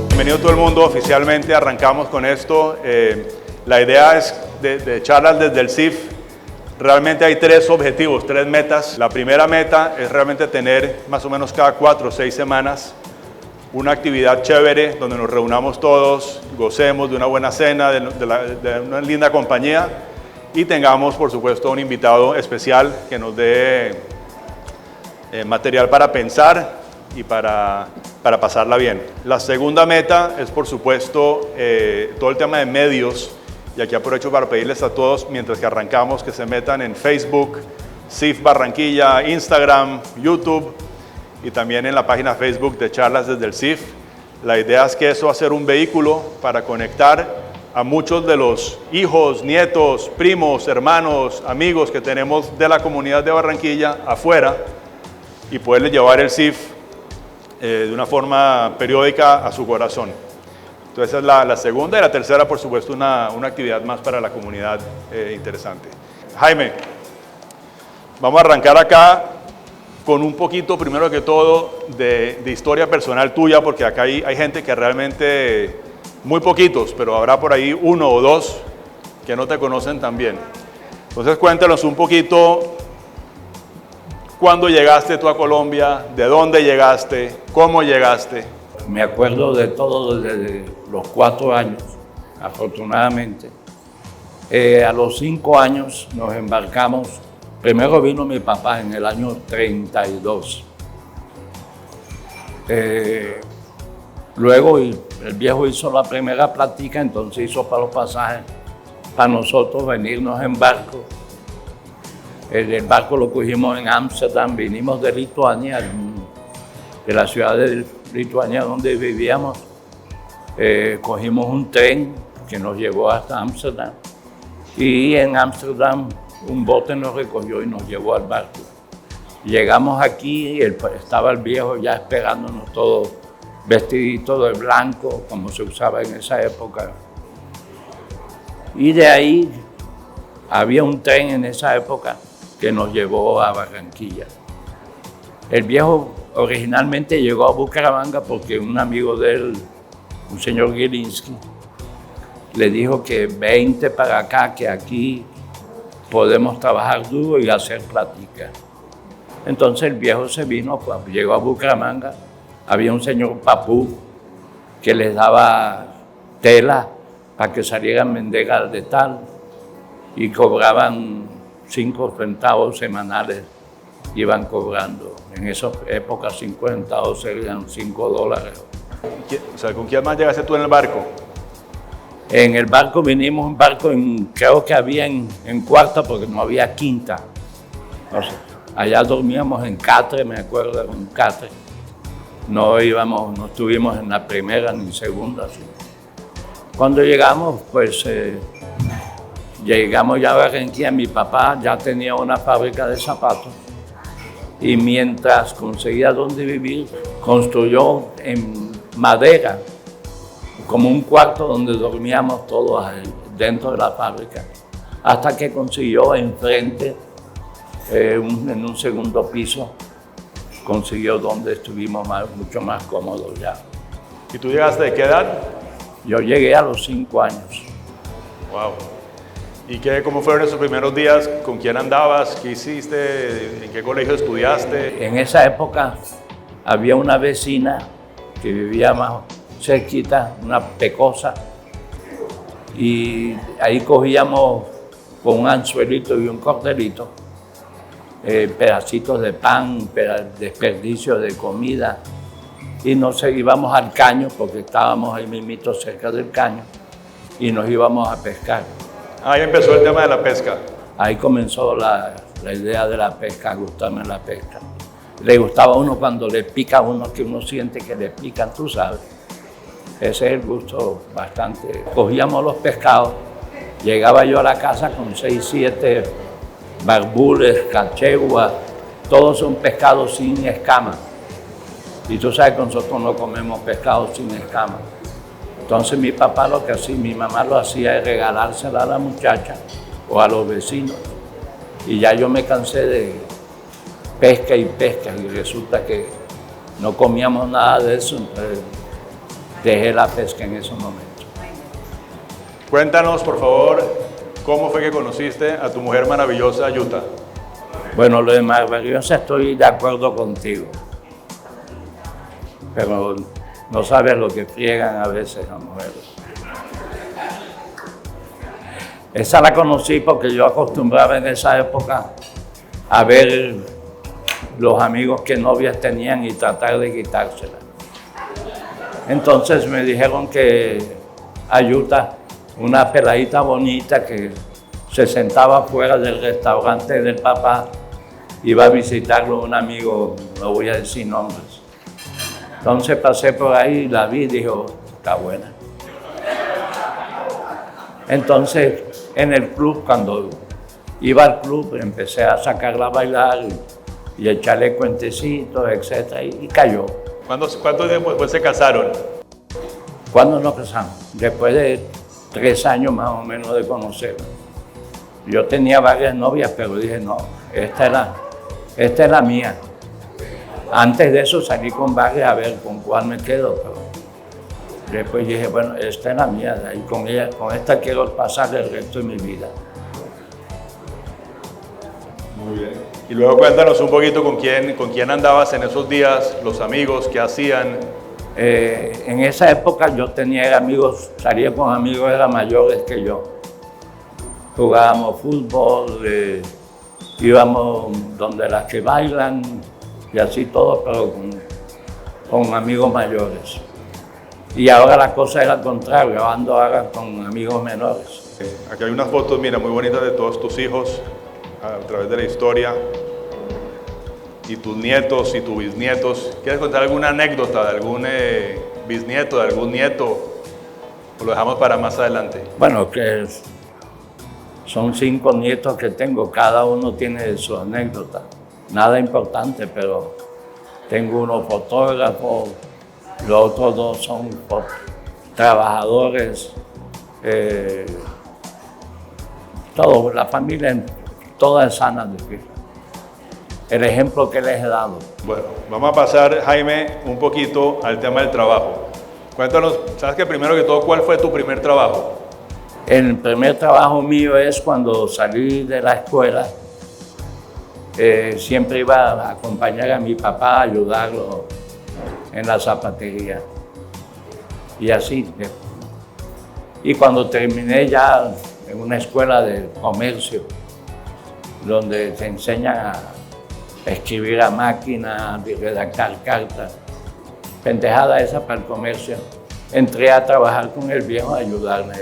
Bienvenido todo el mundo, oficialmente arrancamos con esto. La idea es de charlas desde el CIF. Realmente hay tres objetivos, tres metas. La primera meta es realmente tener más o menos cada 4 o 6 semanas una actividad chévere donde nos reunamos todos, gocemos de una buena cena, de una linda compañía y tengamos por supuesto un invitado especial que nos dé material para pensar y para pasarla bien. La segunda meta es por supuesto todo el tema de medios, y aquí aprovecho para pedirles a todos mientras que arrancamos que se metan en Facebook, CIF Barranquilla, Instagram, YouTube y también en la página Facebook de Charlas desde el CIF. La idea es que eso va a ser un vehículo para conectar a muchos de los hijos, nietos, primos, hermanos, amigos que tenemos de la comunidad de Barranquilla afuera y poderles llevar el CIF de una forma periódica a su corazón. Entonces esa es la segunda, y la tercera por supuesto una actividad más para la comunidad interesante. Jaime, vamos a arrancar acá con un poquito, primero que todo, de historia personal tuya, porque acá hay gente que realmente, muy poquitos, pero habrá por ahí 1 o 2 que no te conocen tan bien. Entonces cuéntanos un poquito. ¿Cuándo llegaste tú a Colombia? ¿De dónde llegaste? ¿Cómo llegaste? Me acuerdo de todo desde los 4 años, afortunadamente. A los 5 años nos embarcamos. Primero vino mi papá en el año 32. Luego el viejo hizo la primera plática, entonces hizo para los pasajes para nosotros venirnos en barco. El barco lo cogimos en Ámsterdam, vinimos de Lituania, de la ciudad de Lituania donde vivíamos. Cogimos un tren que nos llevó hasta Ámsterdam y en Ámsterdam un bote nos recogió y nos llevó al barco. Llegamos aquí y estaba el viejo ya esperándonos todo vestidito de blanco, como se usaba en esa época. Y de ahí había un tren en esa época que nos llevó a Barranquilla. El viejo originalmente llegó a Bucaramanga porque un amigo de él, un señor Gilinski, le dijo que 20 para acá, que aquí podemos trabajar duro y hacer plática. Entonces el viejo se vino, llegó a Bucaramanga, había un señor papú que les daba tela para que salieran a vender al de tal y cobraban 5 centavos semanales, iban cobrando. En esas épocas 5 centavos serían $5. O sea, ¿con quién más llegaste tú en el barco? En el barco vinimos un barco, creo que había en cuarta porque no había quinta. O sea, allá dormíamos en catre, me acuerdo, en un catre. No estuvimos en la primera ni segunda. ¿Sí? Cuando llegamos, pues llegamos ya a Barranquilla, mi papá ya tenía una fábrica de zapatos y mientras conseguía dónde vivir, construyó en madera como un cuarto donde dormíamos todos dentro de la fábrica, hasta que consiguió enfrente, en un segundo piso, consiguió donde estuvimos mucho más cómodos ya. ¿Y tú llegaste de qué edad? Yo llegué a los 5 años. Wow. ¿Y cómo fueron esos primeros días? ¿Con quién andabas? ¿Qué hiciste? ¿En qué colegio estudiaste? En esa época había una vecina que vivía más cerquita, una pecosa, y ahí cogíamos con un anzuelito y un cordelito pedacitos de pan, desperdicios de comida, y nos íbamos al caño porque estábamos ahí mismito cerca del caño y nos íbamos a pescar. Ahí empezó el tema de la pesca. Ahí comenzó la idea de la pesca, gustarme la pesca. Le gustaba a uno cuando le pica a uno, que uno siente que le pican, tú sabes. Ese es el gusto bastante. Cogíamos los pescados, llegaba yo a la casa con 6, 7 barbules, cacheguas, todos son pescados sin escamas. Y tú sabes que nosotros no comemos pescado sin escamas. Entonces mi papá lo que hacía, mi mamá lo hacía es regalársela a la muchacha o a los vecinos. Y ya yo me cansé de pesca y pesca y resulta que no comíamos nada de eso, entonces dejé la pesca en ese momento. Cuéntanos, por favor, cómo fue que conociste a tu mujer maravillosa, Yuta. Bueno, lo de maravillosa estoy de acuerdo contigo, pero no sabes lo que friegan a veces las mujeres. Esa la conocí porque yo acostumbraba en esa época a ver los amigos que novias tenían y tratar de quitársela. Entonces me dijeron que Ayuta, una peladita bonita que se sentaba fuera del restaurante del papá, iba a visitarlo un amigo, no voy a decir nombres. Entonces pasé por ahí, la vi y dijo, está buena. Entonces en el club, cuando iba al club, empecé a sacarla a bailar y echarle cuentecitos, etc. Y cayó. ¿Cuánto tiempo después se casaron? ¿Cuándo nos casamos? Después de 3 años más o menos de conocerla. Yo tenía varias novias, pero dije, no, esta es la mía. Antes de eso salí con varias a ver con cuál me quedo, pero después dije, bueno, esta es la mía, y con esta quiero pasar el resto de mi vida. Muy bien. Y luego cuéntanos un poquito con quién andabas en esos días, los amigos, qué hacían. En esa época yo tenía amigos, salía con amigos eran mayores que yo. Jugábamos fútbol, íbamos donde las que bailan y así todo, pero con amigos mayores. Y ahora la cosa es al contrario, ando ahora con amigos menores. Aquí hay unas fotos, mira, muy bonitas de todos tus hijos a través de la historia. Y tus nietos y tus bisnietos. ¿Quieres contar alguna anécdota de algún bisnieto, de algún nieto? ¿O lo dejamos para más adelante? Bueno, que son 5 nietos que tengo, cada uno tiene su anécdota. Nada importante, pero tengo unos fotógrafos, los otros 2 son trabajadores, todo, la familia toda es sana de vida. El ejemplo que les he dado. Bueno, vamos a pasar, Jaime, un poquito al tema del trabajo. Cuéntanos, ¿sabes que primero que todo, cuál fue tu primer trabajo? El primer trabajo mío es cuando salí de la escuela. Siempre iba a acompañar a mi papá, a ayudarlo en la zapatería. Y así. Y cuando terminé ya en una escuela de comercio, donde te enseñan a escribir a máquina, redactar cartas, pendejada esa para el comercio. Entré a trabajar con el viejo a ayudarme.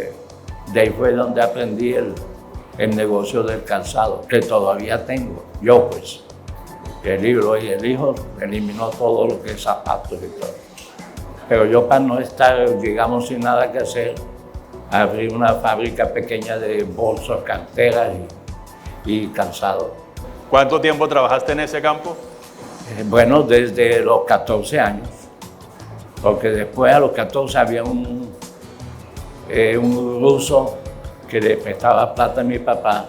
De ahí fue donde aprendí el negocio del calzado, que todavía tengo, yo pues. El hijo eliminó todo lo que es zapatos y todo. Pero yo, para no estar, digamos, sin nada que hacer, abrí una fábrica pequeña de bolsos, carteras y calzado. ¿Cuánto tiempo trabajaste en ese campo? Bueno, desde los 14 años, porque después a los 14 había un ruso que le prestaba plata a mi papá,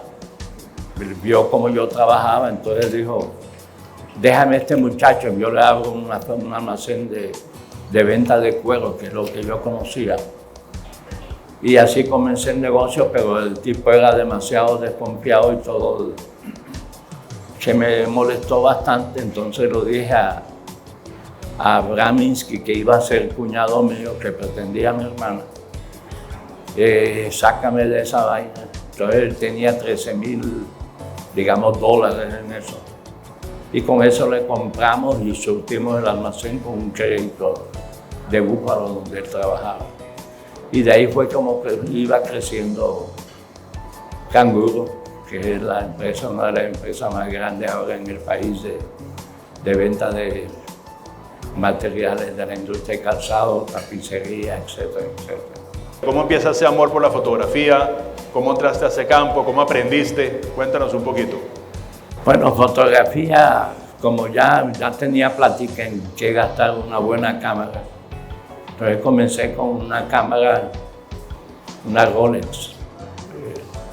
vio cómo yo trabajaba, entonces dijo, déjame a este muchacho, yo le abro un almacén de venta de cuero, que es lo que yo conocía. Y así comencé el negocio, pero el tipo era demasiado desconfiado y todo, que me molestó bastante, entonces lo dije a Braminsky, que iba a ser cuñado mío, que pretendía a mi hermana, sácame de esa vaina. Entonces él tenía 13,000, digamos, dólares en eso. Y con eso le compramos y surtimos el almacén con un crédito de Búfalo donde él trabajaba. Y de ahí fue como que iba creciendo Canguro, que es la empresa, una de las empresas más grandes ahora en el país de venta de materiales de la industria de calzado, tapicería, etcétera, etcétera. ¿Cómo empieza ese amor por la fotografía? ¿Cómo entraste a ese campo? ¿Cómo aprendiste? Cuéntanos un poquito. Bueno, fotografía como ya tenía plática en que gastar una buena cámara, entonces comencé con una cámara, una Rolex,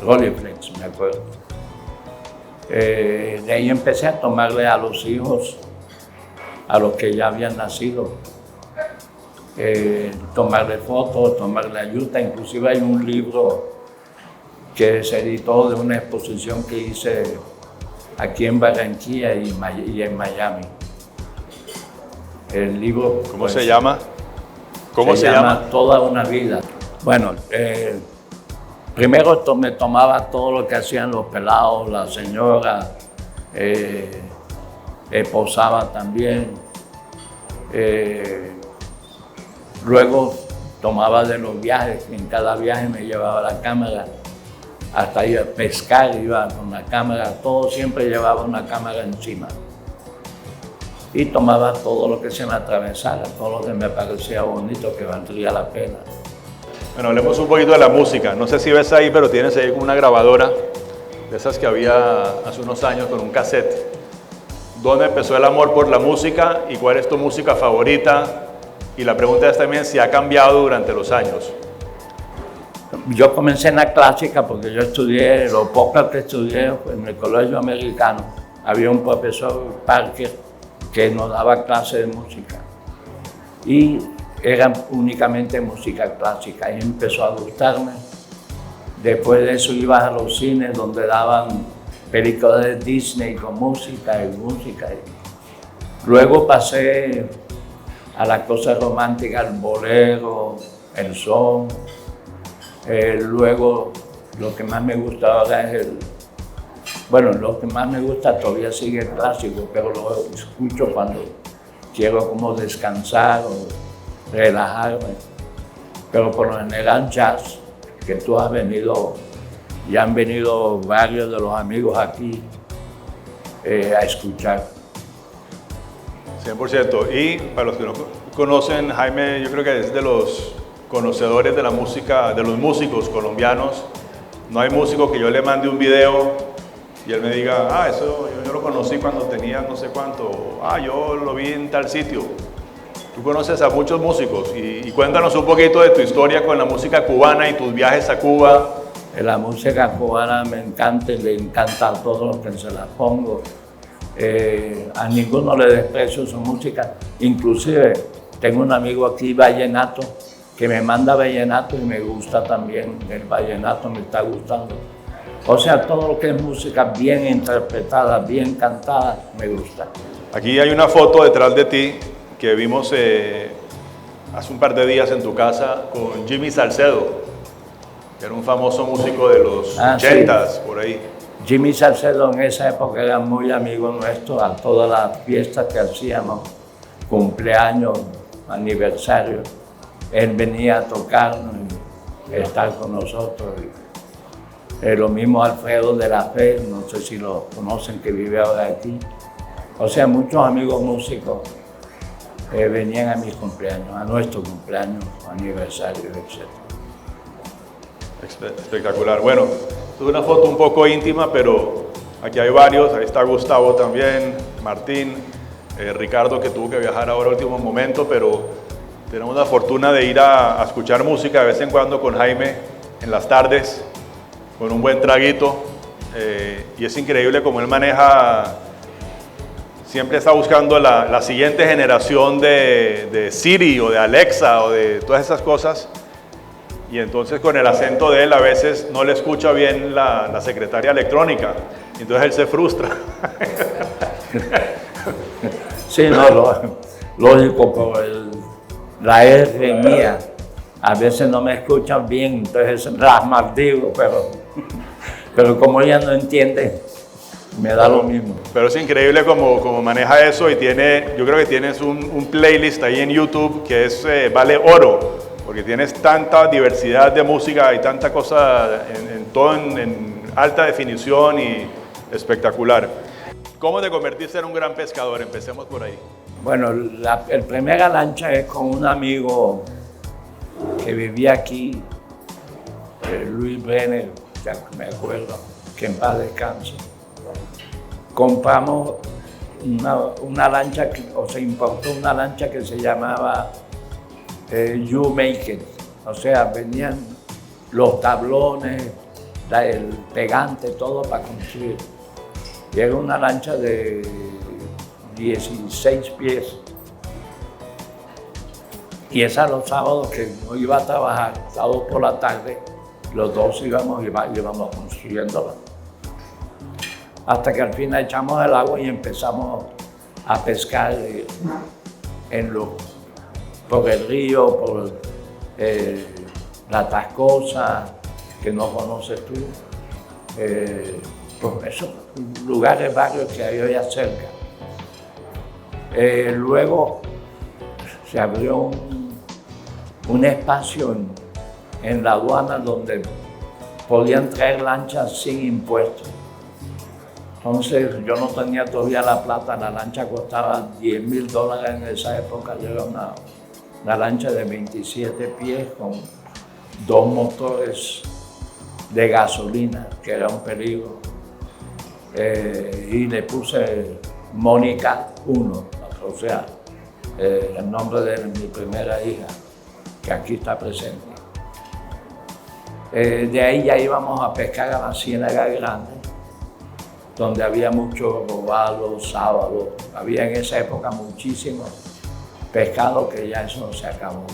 Rolleiflex, me acuerdo. De ahí empecé a tomarle a los hijos, a los que ya habían nacido, tomarle fotos, tomarle ayuda. Inclusive hay un libro que se editó de una exposición que hice aquí en Barranquilla y en Miami. El libro... ¿Cómo se llama? ¿Cómo se llama? Toda una vida. Bueno, primero me tomaba todo lo que hacían los pelados, la señora, posaba también. Luego tomaba de los viajes, en cada viaje me llevaba la cámara, hasta ir a pescar iba con la cámara, todo siempre llevaba una cámara encima. Y tomaba todo lo que se me atravesara, todo lo que me parecía bonito, que valdría la pena. Bueno, hablemos un poquito de la música. No sé si ves ahí, pero tienes ahí una grabadora de esas que había hace unos años con un cassette. ¿Dónde empezó el amor por la música y cuál es tu música favorita? Y la pregunta es también si ha cambiado durante los años. Yo comencé en la clásica porque yo estudié, lo poco que estudié en el colegio americano. Había un profesor Parker que nos daba clases de música y era únicamente música clásica y empezó a gustarme. Después de eso iba a los cines donde daban películas de Disney con música y música. Luego pasé a la cosa romántica, el bolero, el son. Luego lo que más me gusta ahora es lo que más me gusta todavía sigue el clásico, pero lo escucho cuando quiero como descansar o relajarme. Pero por lo general jazz, que tú has venido, y han venido varios de los amigos aquí a escuchar. 100%. Y para los que no conocen, Jaime, yo creo que es de los conocedores de la música, de los músicos colombianos. No hay músico que yo le mande un video y él me diga, eso yo lo conocí cuando tenía no sé cuánto, yo lo vi en tal sitio. Tú conoces a muchos músicos y cuéntanos un poquito de tu historia con la música cubana y tus viajes a Cuba. La música cubana me encanta y le encanta a todos los que se la pongo. A ninguno le desprecio su música. Inclusive tengo un amigo aquí, vallenato, que me manda vallenato y me gusta también. El vallenato me está gustando. O sea, todo lo que es música bien interpretada, bien cantada, me gusta. Aquí hay una foto detrás de ti que vimos hace un par de días en tu casa con Jimmy Salcedo, que era un famoso músico de los 80s, sí, por ahí. Jimmy Salcedo en esa época era muy amigo nuestro, a todas las fiestas que hacíamos, cumpleaños, aniversarios. Él venía a tocarnos y estar con nosotros. Lo mismo Alfredo de la Fe, no sé si lo conocen, que vive ahora aquí. O sea, muchos amigos músicos venían a mis cumpleaños, a nuestros cumpleaños, aniversarios, etc. Espectacular. Bueno, es una foto un poco íntima, pero aquí hay varios. Ahí está Gustavo también, Martín, Ricardo, que tuvo que viajar ahora al último momento, pero tenemos la fortuna de ir a escuchar música de vez en cuando con Jaime en las tardes, con un buen traguito. Y es increíble cómo él maneja. Siempre está buscando la siguiente generación de Siri o de Alexa o de todas esas cosas. Y entonces con el acento de él a veces no le escucha bien la secretaria electrónica. Entonces él se frustra. Sí, no, lógico, pero la R mía a veces no me escuchan bien, entonces las maldigo, pero como ella no entiende, me da lo mismo. Pero es increíble cómo maneja eso y yo creo que tienes un playlist ahí en YouTube que vale oro, porque tienes tanta diversidad de música y tanta cosa todo en alta definición y espectacular. ¿Cómo te convertiste en un gran pescador? Empecemos por ahí. Bueno, el primera lancha es con un amigo que vivía aquí, Luis Brenner, ya me acuerdo, que en paz descanse. Compramos una lancha, o se importó una lancha que se llamaba You Make It. O sea, venían los tablones, el pegante, todo para construir. Y era una lancha de 16 pies. Y esa los sábados que no iba a trabajar, sábados por la tarde, los dos íbamos construyéndola. Hasta que al fin echamos el agua y empezamos a pescar por el río, por la Tascosa, que no conoces tú, por esos lugares, barrios que hay allá cerca. Luego se abrió un espacio en la aduana donde podían traer lanchas sin impuestos. Entonces yo no tenía todavía la plata, la lancha costaba $10,000 en esa época, era una lancha de 27 pies con 2 motores de gasolina, que era un peligro. Y le puse Mónica 1, o sea, el nombre de mi primera hija, que aquí está presente. De ahí ya íbamos a pescar a la Ciénaga Grande, donde había muchos robalos, sábalos. Había en esa época muchísimo pescado, que ya eso no se acabó.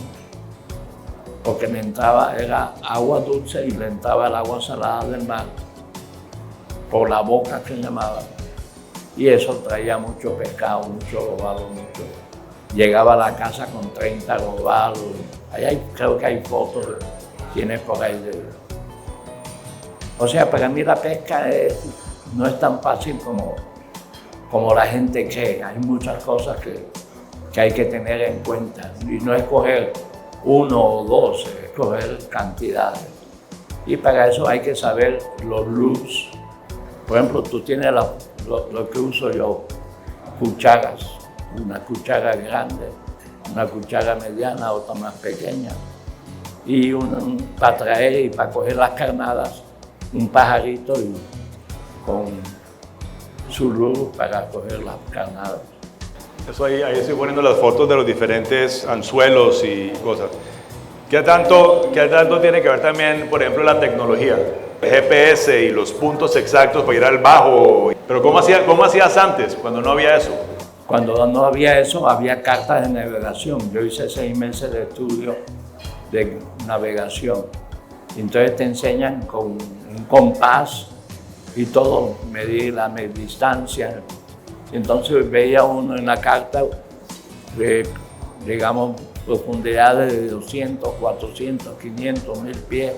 Porque le entraba, era agua dulce y le entraba el agua salada del mar, por la boca que llamaban. Y eso traía mucho pescado, mucho robalo, mucho. Llegaba a la casa con 30 robalos. Creo que hay fotos, tienes por ahí. O sea, para mí la pesca no es tan fácil como la gente cree. Hay muchas cosas que hay que tener en cuenta. Y no es coger 1 o 2, es coger cantidades. Y para eso hay que saber los loops. Por ejemplo, tú tienes lo que uso yo, cucharas. Una cuchara grande, una cuchara mediana, otra más pequeña. Y para traer y para coger las carnadas, un pajarito y con su luz para coger las carnadas. Eso ahí estoy poniendo las fotos de los diferentes anzuelos y cosas. ¿Qué tanto tiene que ver también, por ejemplo, la tecnología? El GPS y los puntos exactos para ir al bajo. Pero ¿cómo hacías antes, cuando no había eso? Cuando no había eso, había cartas de navegación. Yo hice 6 meses de estudio de navegación. Entonces te enseñan con un compás y todo, medir la distancia. Entonces veía uno en la carta, digamos, profundidades de 200, 400, 500, 1000 pies.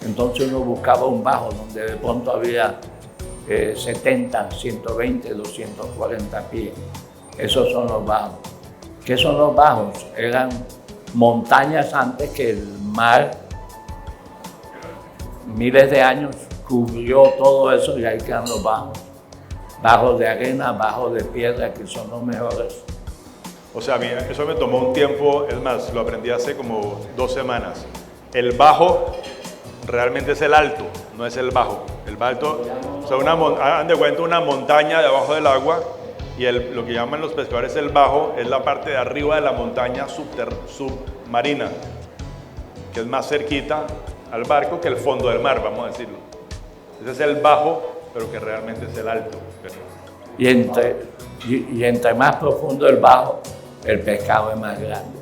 Entonces uno buscaba un bajo donde de pronto había 70, 120, 240 pies. Esos son los bajos. ¿Qué son los bajos? Eran montañas antes que el mar, miles de años, cubrió todo eso y ahí quedan los bajos. Bajos de arena, bajos de piedra, que son los mejores. O sea, a mí eso me tomó un tiempo, es más, lo aprendí hace como 2 semanas. El bajo realmente es el alto, no es el bajo. El alto, o sea, hagan de cuenta una montaña debajo del agua. Y lo que llaman los pescadores el bajo es la parte de arriba de la montaña submarina, que es más cerquita al barco que el fondo del mar, vamos a decirlo. Ese es el bajo, pero que realmente es el alto. Y entre más profundo el bajo, el pescado es más grande.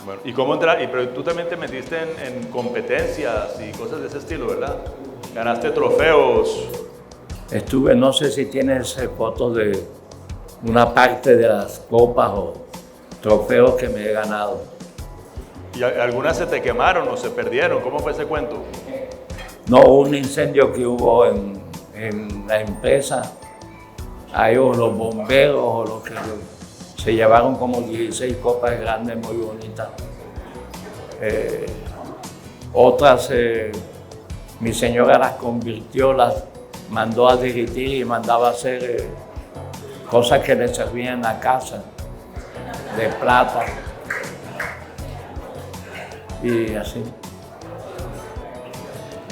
Bueno, ¿y cómo pero tú también te metiste en competencias y cosas de ese estilo, ¿verdad? Ganaste trofeos. Estuve, no sé si tienes fotos de una parte de las copas o trofeos que me he ganado. ¿Y algunas se te quemaron o se perdieron? ¿Cómo fue ese cuento? No, un incendio que hubo en la empresa. Ahí los bomberos o los que se llevaron como 16 copas grandes muy bonitas. Otras, mi señora las convirtió, las mandó a derretir y mandaba a hacer cosas que le servían en la casa, de plata y así.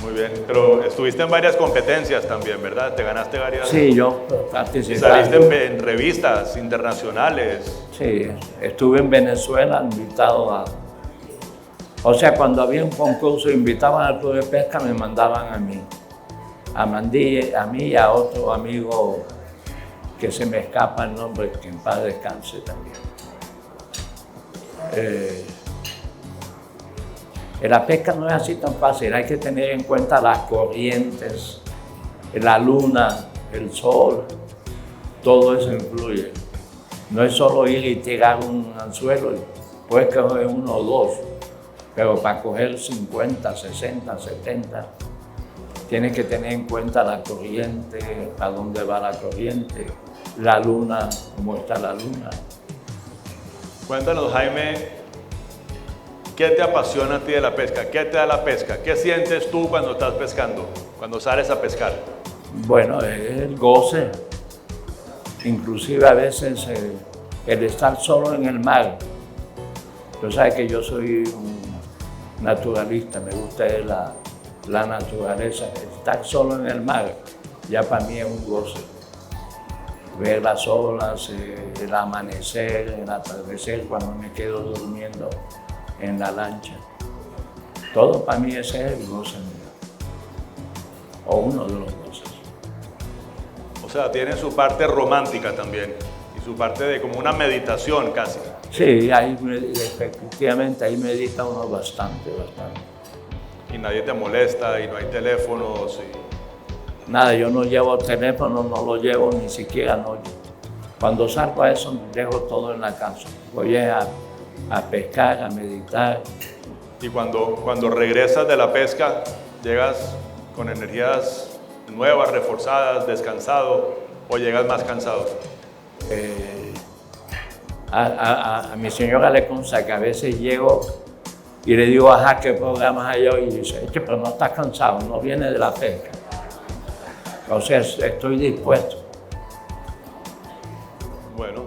Muy bien, pero estuviste en varias competencias también, ¿verdad? Te ganaste varias. Sí, yo Y participé. saliste en revistas internacionales. Sí, estuve en Venezuela invitado a... O sea, cuando había un concurso, invitaban al club de pesca, me mandaban a mí. A mí y a otro amigo que se me escapa el nombre, que en paz descanse también. La pesca no es así tan fácil, hay que tener en cuenta las corrientes, la luna, el sol, todo eso influye. No es solo ir y tirar un anzuelo, puedes coger uno o dos, pero para coger 50, 60, 70, tienes que tener en cuenta la corriente, a dónde va la corriente, la luna, cómo está la luna. Cuéntanos, Jaime, ¿qué te apasiona a ti de la pesca? ¿Qué te da la pesca? ¿Qué sientes tú cuando estás pescando, cuando sales a pescar? Bueno, es el goce, inclusive a veces el estar solo en el mar. Tú sabes que yo soy un naturalista, me gusta la naturaleza. Estar solo en el mar ya para mí es un goce. Ver las olas, el amanecer, el atardecer cuando me quedo durmiendo en la lancha. Todo para mí ese es el goce mío, o uno de los goces. O sea, tiene su parte romántica también y su parte de como una meditación casi. Sí, efectivamente ahí medita uno bastante. Y nadie te molesta y no hay teléfonos. Nada, yo no llevo teléfono, no lo llevo ni siquiera, no. Cuando salgo a eso, dejo todo en la casa. Voy a pescar, a meditar. Y cuando regresas de la pesca, llegas con energías nuevas, reforzadas, descansado, o llegas más cansado. A mi señora le consta que a veces llego y le digo, ajá, ¿qué programas hay hoy? Y dice, pero no estás cansado, no vienes de la pesca. O sea, estoy dispuesto. Bueno,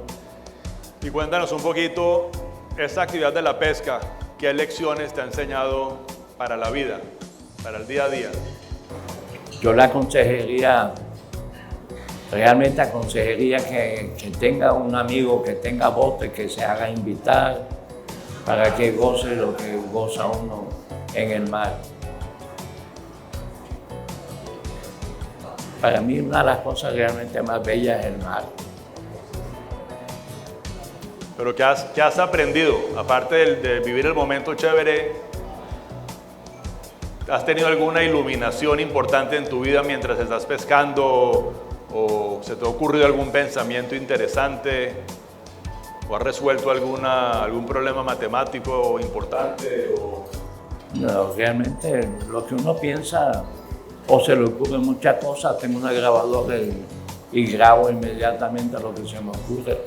y cuéntanos un poquito, esta actividad de la pesca, ¿qué lecciones te ha enseñado para la vida, para el día a día? Yo le aconsejaría, realmente aconsejaría que tenga un amigo que tenga bote, que se haga invitar para que goce lo que goza uno en el mar. Para mí una de las cosas realmente más bellas es el mar. Pero ¿qué has aprendido? Aparte de vivir el momento chévere, ¿has tenido alguna iluminación importante en tu vida mientras estás pescando? ¿O se te ha ocurrido algún pensamiento interesante? ¿O has resuelto algún problema matemático importante? No, realmente lo que uno piensa, o se le ocurren muchas cosas, tengo una grabadora y grabo inmediatamente lo que se me ocurre.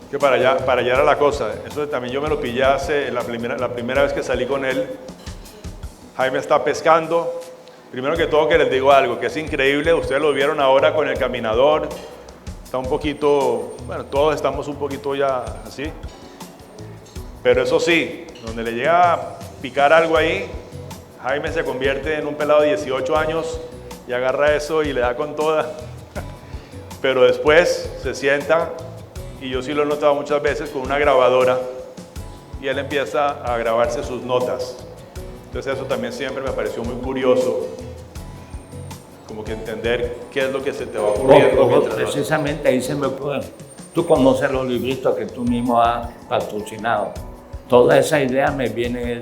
Que para allá era la cosa. Eso también yo me lo pillé la primera vez que salí con él. Jaime está pescando. Primero que todo que les digo algo, que es increíble, ustedes lo vieron ahora con el caminador, está un poquito, bueno, todos estamos un poquito ya así, pero eso sí, donde le llega a picar algo ahí, Jaime se convierte en un pelado de 18 años y agarra eso y le da con toda, pero después se sienta, y yo sí lo he notado muchas veces, con una grabadora, y él empieza a grabarse sus notas. Entonces eso también siempre me pareció muy curioso, como que entender qué es lo que se te va ocurriendo. Precisamente ahí se me ocurre, tú conoces los libritos que tú mismo has patrocinado. Toda esa idea me viene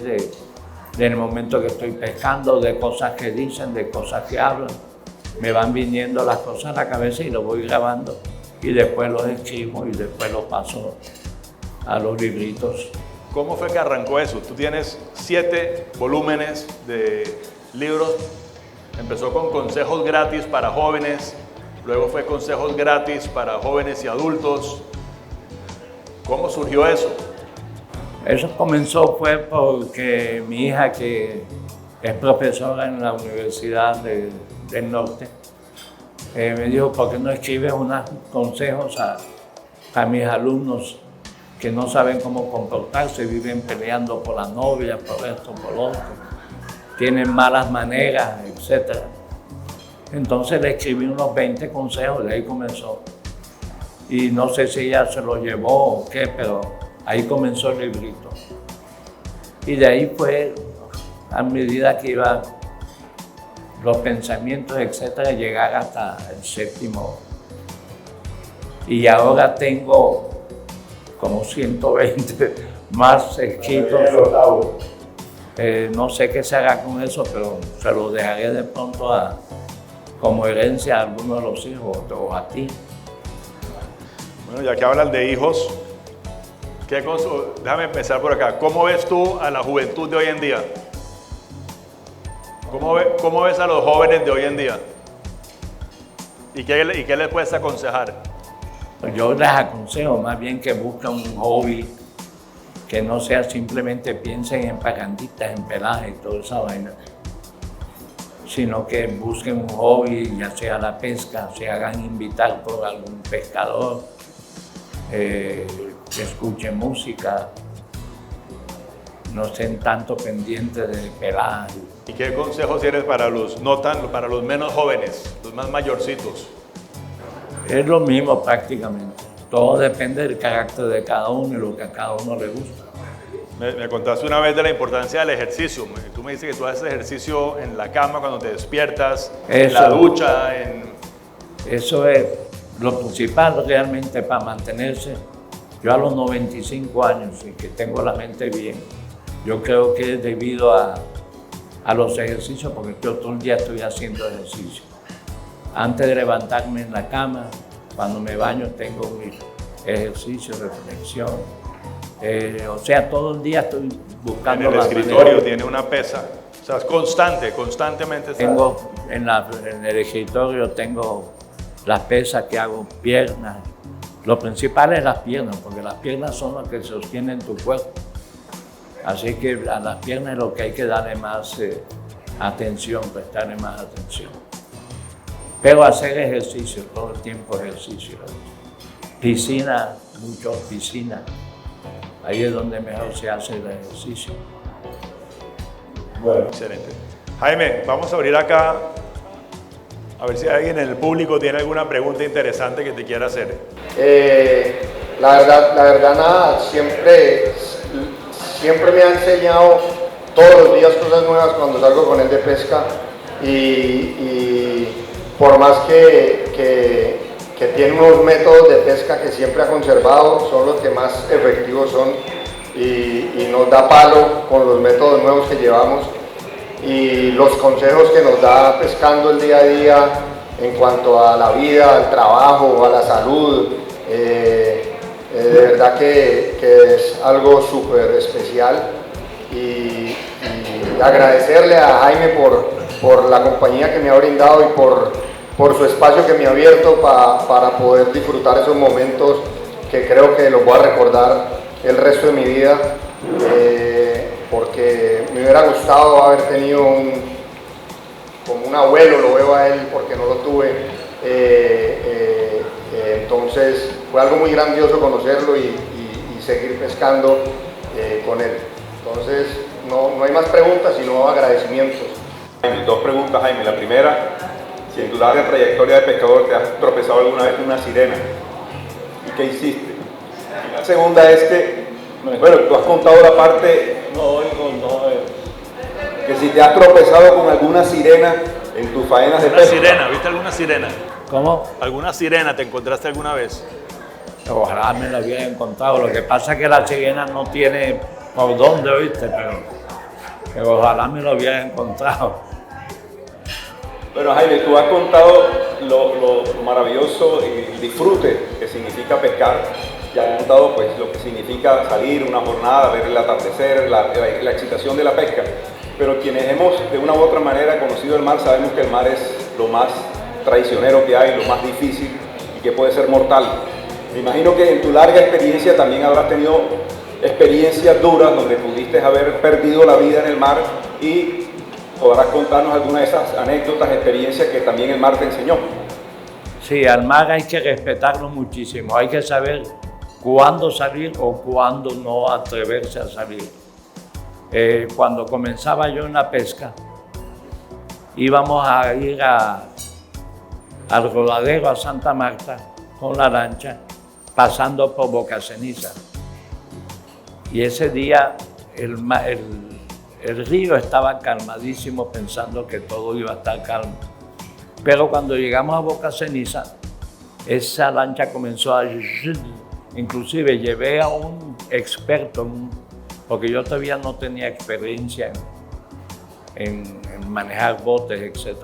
del momento que estoy pescando, de cosas que dicen, de cosas que hablan. Me van viniendo las cosas a la cabeza y lo voy grabando y después los escribo y después los paso a los libritos. ¿Cómo fue que arrancó eso? Tú tienes 7 volúmenes de libros. Empezó con consejos gratis para jóvenes, luego fue consejos gratis para jóvenes y adultos. ¿Cómo surgió eso? Eso comenzó fue porque mi hija, que es profesora en la Universidad del Norte, me dijo, ¿por qué no escribes unos consejos a mis alumnos que no saben cómo comportarse, viven peleando por la novia, por esto, por lo otro? tienen malas maneras, etc. Entonces le escribí unos 20 consejos, de ahí comenzó. Y no sé si ella se lo llevó o qué, pero ahí comenzó el librito. Y de ahí fue, a medida que iba los pensamientos, etcétera, llegar hasta el 7º. Y ahora tengo como 120 más escritos. No sé qué se haga con eso, pero se lo dejaré de pronto como herencia a alguno de los hijos o a ti. Bueno, ya que hablas de hijos, déjame empezar por acá. ¿Cómo ves tú a la juventud de hoy en día? ¿Cómo ves a los jóvenes de hoy en día? ¿Y qué les puedes aconsejar? Yo les aconsejo más bien que busquen un hobby que no sea simplemente piensen en paganditas, en pelaje y toda esa vaina, sino que busquen un hobby, ya sea la pesca, se hagan invitar por algún pescador, que escuchen música, no estén tanto pendientes de pelaje. ¿Y qué consejos tienes para los menos jóvenes, los más mayorcitos? Es lo mismo prácticamente. Todo depende del carácter de cada uno y lo que a cada uno le gusta. Me contaste una vez de la importancia del ejercicio. Tú me dices que tú haces ejercicio en la cama cuando te despiertas, en la ducha. Eso es lo principal realmente para mantenerse. Yo a los 95 años y que tengo la mente bien, yo creo que es debido a los ejercicios, porque yo todo el día estoy haciendo ejercicio. Antes de levantarme en la cama, cuando me baño tengo mi ejercicio de flexión. O sea, todo el día estoy buscando en el escritorio tiene una pesa, o sea, es constantemente. Tengo en el escritorio tengo las pesas que hago, piernas. Lo principal es las piernas, porque las piernas son las que sostienen tu cuerpo. Así que a las piernas es lo que hay que darle más atención, prestarle más atención. Pero hacer ejercicio, todo el tiempo ejercicio. Piscina, mucho piscina. Ahí es donde mejor se hace el ejercicio. Bueno, excelente. Jaime, vamos a abrir acá, a ver si alguien en el público tiene alguna pregunta interesante que te quiera hacer. La verdad nada, siempre me ha enseñado todos los días cosas nuevas cuando salgo con él de pesca y por más que tiene unos métodos de pesca que siempre ha conservado, son los que más efectivos son y nos da palo con los métodos nuevos que llevamos y los consejos que nos da pescando el día a día en cuanto a la vida, al trabajo, a la salud. De verdad que es algo súper especial y agradecerle a Jaime por la compañía que me ha brindado y por su espacio que me ha abierto para poder disfrutar esos momentos que creo que los voy a recordar el resto de mi vida, porque me hubiera gustado haber tenido como un abuelo, lo veo a él porque no lo tuve. Entonces fue algo muy grandioso conocerlo y seguir pescando con él. Entonces no hay más preguntas sino agradecimientos. Dos preguntas, Jaime. La primera, si en tu larga trayectoria de pescador te has tropezado alguna vez con una sirena, ¿y qué hiciste? Y la segunda es que, bueno, tú has contado la parte que si te has tropezado con alguna sirena en tus faenas de pesca. ¿Sirena? ¿Viste alguna sirena? ¿Cómo? ¿Alguna sirena te encontraste alguna vez? Ojalá me lo hubiera encontrado. Lo que pasa es que la sirena no tiene por dónde, ¿oíste? Pero ojalá me lo hubiera encontrado. Bueno, Jaime, tú has contado lo maravilloso y el disfrute que significa pescar. Y has contado pues, lo que significa salir una jornada, ver el atardecer, la excitación de la pesca. Pero quienes hemos de una u otra manera conocido el mar, sabemos que el mar es lo más traicionero que hay, lo más difícil y que puede ser mortal. Me imagino que en tu larga experiencia también habrás tenido experiencias duras donde pudiste haber perdido la vida en el mar y podrás contarnos alguna de esas anécdotas, experiencias que también el mar te enseñó. Sí, al mar hay que respetarlo muchísimo, hay que saber cuándo salir o cuándo no atreverse a salir. Cuando comenzaba yo en la pesca, íbamos a ir al Rodadero, a Santa Marta, con la lancha, pasando por Boca Ceniza. Y ese día el río estaba calmadísimo, pensando que todo iba a estar calmo. Pero cuando llegamos a Boca Ceniza, esa lancha comenzó a... Inclusive llevé a un experto, porque yo todavía no tenía experiencia en manejar botes, etc.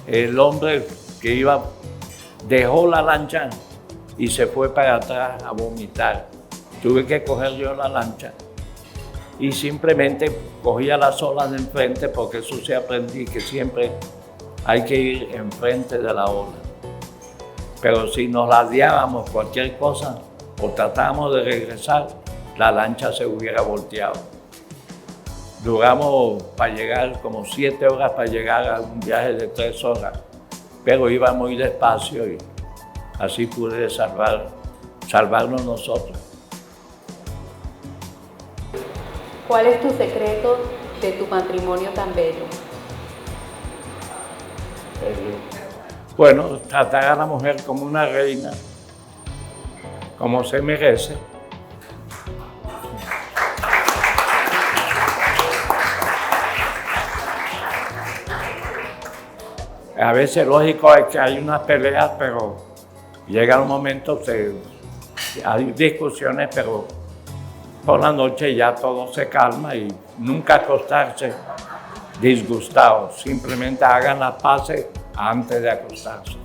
El hombre que iba dejó la lancha y se fue para atrás a vomitar. Tuve que coger yo la lancha y simplemente cogía las olas de enfrente, porque eso sí aprendí, que siempre hay que ir enfrente de la ola. Pero si nos ladeábamos cualquier cosa o tratábamos de regresar, la lancha se hubiera volteado. Duramos para llegar como 7 horas para llegar a un viaje de 3 horas, pero iba muy despacio y así pude salvarnos nosotros. ¿Cuál es tu secreto de tu matrimonio tan bello? Bueno, tratar a la mujer como una reina, como se merece. A veces lógico es que hay unas peleas, pero llega un momento que hay discusiones, pero por la noche ya todo se calma y nunca acostarse disgustados. Simplemente hagan las paces antes de acostarse.